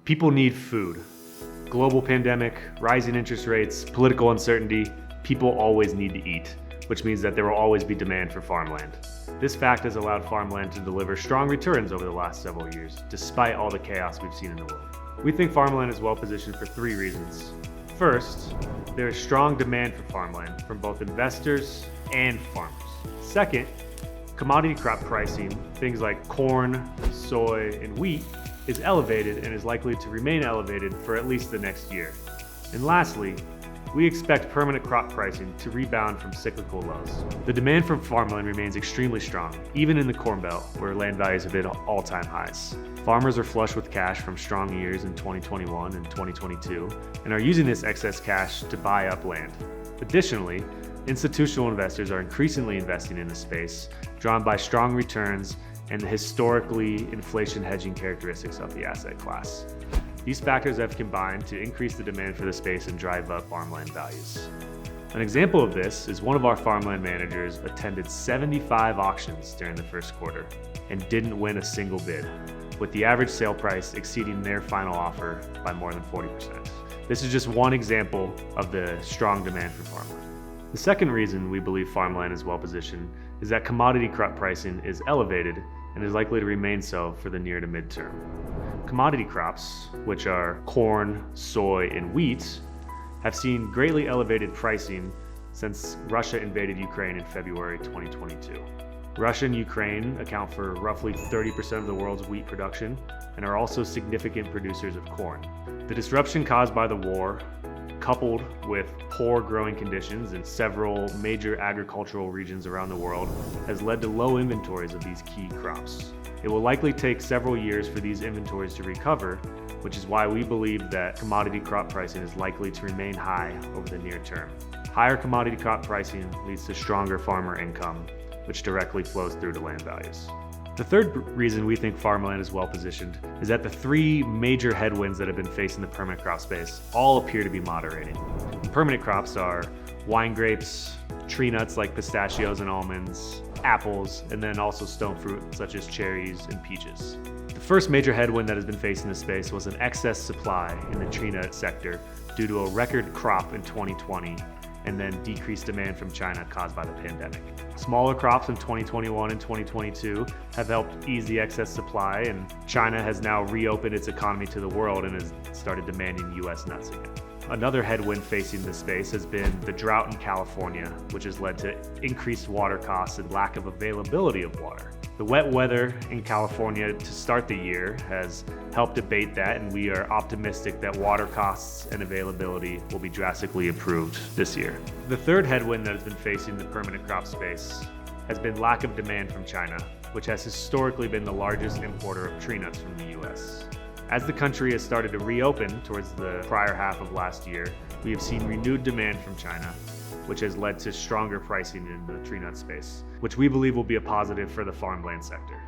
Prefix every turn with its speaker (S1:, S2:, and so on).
S1: People need food. Global pandemic, rising interest rates, political uncertainty, people always need to eat, which means that there will always be demand for farmland. This fact has allowed farmland to deliver strong returns over the last several years, despite all the chaos we've seen in the world. We think farmland is well positioned for 3 reasons. First, there is strong demand for farmland from both investors and farmers. Second, commodity crop pricing, things like corn, soy, and wheat, is elevated and is likely to remain elevated for at least the next year. And lastly, we expect permanent crop pricing to rebound from cyclical lows. The demand for farmland remains extremely strong, even in the Corn Belt, where land values have hit all-time highs. Farmers are flush with cash from strong years in 2021 and 2022, and are using this excess cash to buy up land. Additionally, institutional investors are increasingly investing in the space, drawn by strong returns and the historically inflation hedging characteristics of the asset class. These factors have combined to increase the demand for the space and drive up farmland values. An example of this is one of our farmland managers attended 75 auctions during the first quarter and didn't win a single bid, with the average sale price exceeding their final offer by more than 40%. This is just one example of the strong demand for farmland. The second reason we believe farmland is well positioned is that commodity crop pricing is elevated and is likely to remain so for the near to midterm. Commodity crops, which are corn, soy, and wheat, have seen greatly elevated pricing since Russia invaded Ukraine in February 2022. Russia and Ukraine account for roughly 30% of the world's wheat production and are also significant producers of corn. The disruption caused by the war, coupled with poor growing conditions in several major agricultural regions around the world, has led to low inventories of these key crops. It will likely take several years for these inventories to recover, which is why we believe that commodity crop pricing is likely to remain high over the near term. Higher commodity crop pricing leads to stronger farmer income, which directly flows through to land values. The third reason we think farmland is well positioned is that the 3 major headwinds that have been facing the permanent crop space all appear to be moderating. Permanent crops are wine grapes, tree nuts like pistachios and almonds, apples, and then also stone fruit such as cherries and peaches. The first major headwind that has been facing the space was an excess supply in the tree nut sector due to a record crop in 2020 and then decreased demand from China caused by the pandemic. Smaller crops in 2021 and 2022 have helped ease the excess supply, and China has now reopened its economy to the world and has started demanding U.S. nuts again. Another headwind facing the space has been the drought in California, which has led to increased water costs and lack of availability of water. The wet weather in California to start the year has helped abate that, and we are optimistic that water costs and availability will be drastically improved this year. The third headwind that has been facing the permanent crop space has been lack of demand from China, which has historically been the largest importer of tree nuts from the U.S. As the country has started to reopen towards the prior half of last year, we have seen renewed demand from China, which has led to stronger pricing in the tree nut space, which we believe will be a positive for the farmland sector.